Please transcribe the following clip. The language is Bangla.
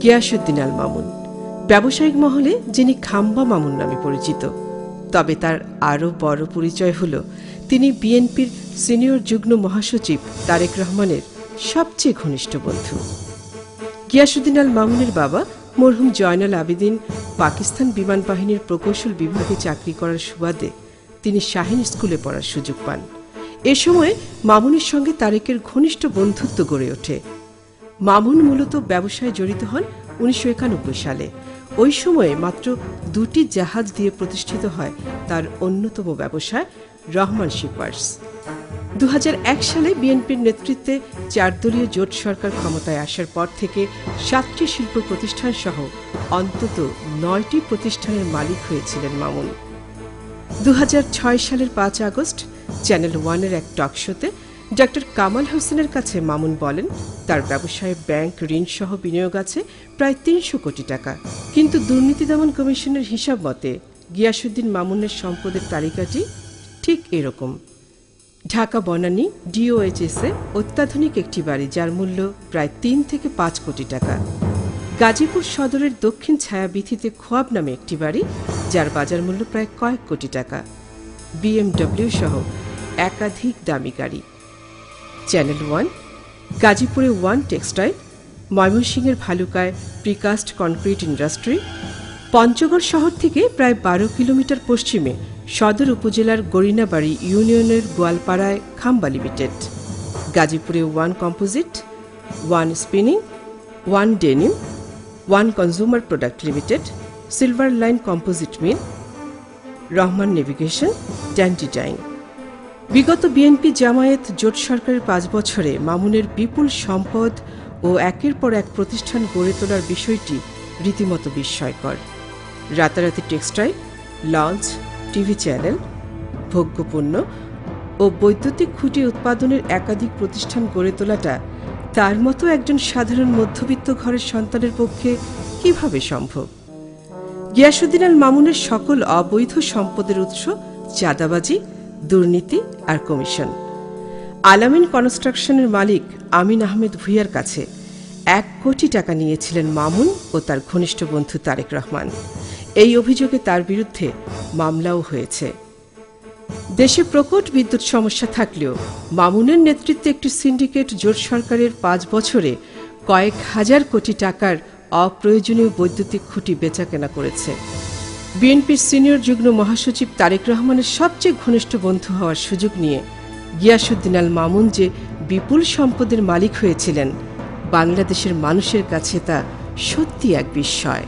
গিয়াসউদ্দিন আল মামুন, ব্যবসায়িক মহলে যিনি খাম্বা মামুন নামে পরিচিত। তবে তার আরও বড় পরিচয় হল তিনি বিএনপির সিনিয়র যুগ্ম মহাসচিব তারেক রহমানের সবচেয়ে ঘনিষ্ঠ বন্ধু। গিয়াসউদ্দিন আল মামুনের বাবা মরহুম জয়নাল আবেদিন পাকিস্তান বিমান বাহিনীর প্রকৌশল বিভাগে চাকরি করার সুবাদে তিনি শাহীন স্কুলে পড়ার সুযোগ পান। এ সময় মামুনের সঙ্গে তারেকের ঘনিষ্ঠ বন্ধুত্ব গড়ে ওঠে। মামুন মূলত ব্যবসায় জড়িত হন ১৯৯১ সালে। ওই সময়ে মাত্র ২টি জাহাজ দিয়ে প্রতিষ্ঠিত হয় তার অন্যতম ব্যবসায় রহমান শিপার্স। ২০০১ সালে বিএনপির নেতৃত্বে ৪ দলীয় জোট সরকার ক্ষমতায় আসার পর থেকে ৭টি শিল্প প্রতিষ্ঠান সহ অন্তত ৯টি প্রতিষ্ঠানের মালিক হয়েছিলেন মামুন। ২০০৬ সালের ৫ আগস্ট চ্যানেল ওয়ানের এক টকশোতে ড কামাল হোসেনের কাছে মামুন বলেন, তার ব্যবসায় ব্যাংক ঋণ সহ বিনিয়োগ আছে প্রায় ৩০০ কোটি টাকা। কিন্তু দুর্নীতি দমন কমিশনের হিসাব মতে গিয়াসউদ্দিন মামুনের সম্পদের তালিকাটি ঠিক এরকম: ঢাকা বনানী ডিওএইচএসে অত্যাধুনিক একটি বাড়ি যার মূল্য প্রায় ৩ থেকে ৫ কোটি টাকা, গাজীপুর সদরের দক্ষিণ ছায়াবীথিতে খোয়াব নামে একটি বাড়ি যার বাজার মূল্য প্রায় কয়েক কোটি টাকা, বিএমডব্লিউ সহ একাধিক দামি গাড়ি। চ্যানেল ওয়ান, গাজীপুরে ওয়ান টেক্সটাইল, ময়মনসিংহের ভালুকায় প্রিকাস্ট কনক্রিট ইন্ডাস্ট্রি, পঞ্চগড় শহর থেকে প্রায় ১২ কিলোমিটার পশ্চিমে সদর উপজেলার গরিনাবাড়ি ইউনিয়নের গোয়ালপাড়ায় খাম্বা লিমিটেড, গাজীপুরে one composite, one spinning, one denim, one consumer product limited, silver line composite mill, Rahman navigation, Dandy dyeing. বিগত বিএনপি জামায়াত জোট সরকারের ৫ বছরে মামুনের বিপুল সম্পদ ও একের পর এক প্রতিষ্ঠান গড়ে তোলার বিষয়টি রীতিমতো বিস্ময়কর। রাতারাতি টেক্সটাইল, লঞ্চ, টিভি চ্যানেল, ভোগ্যপণ্য ও বৈদ্যুতিক খুঁটি উৎপাদনের একাধিক প্রতিষ্ঠান গড়ে তোলাটা তার মতো একজন সাধারণ মধ্যবিত্ত ঘরের সন্তানের পক্ষে কিভাবে সম্ভব? গিয়াসউদ্দিন আল মামুনের সকল অবৈধ সম্পদের উৎস চাঁদাবাজি, দুর্নীতি আর কমিশন। আলামিন কনস্ট্রাকশনের মালিক আমিন আহমেদ ভূঁইয়ার কাছে ১ কোটি টাকা নিয়েছিলেন মামুন ও তার ঘনিষ্ঠ বন্ধু তারেক রহমান। এই অভিযোগে তার বিরুদ্ধে মামলাও হয়েছে। দেশে প্রকট বিদ্যুৎ সমস্যা থাকলেও মামুনের নেতৃত্বে একটি সিন্ডিকেট জোট সরকারের ৫ বছরে কয়েক হাজার কোটি টাকার অপ্রয়োজনীয় বৈদ্যুতিক খুঁটি বেচাকেনা করেছে। বিএনপির সিনিয়র যুগ্ম মহাসচিব তারেক রহমানের সবচেয়ে ঘনিষ্ঠ বন্ধু হওয়ার সুযোগ নিয়ে গিয়াসউদ্দিন আল মামুন যে বিপুল সম্পদের মালিক হয়েছিলেন, বাংলাদেশের মানুষের কাছে তা সত্যি এক বিস্ময়।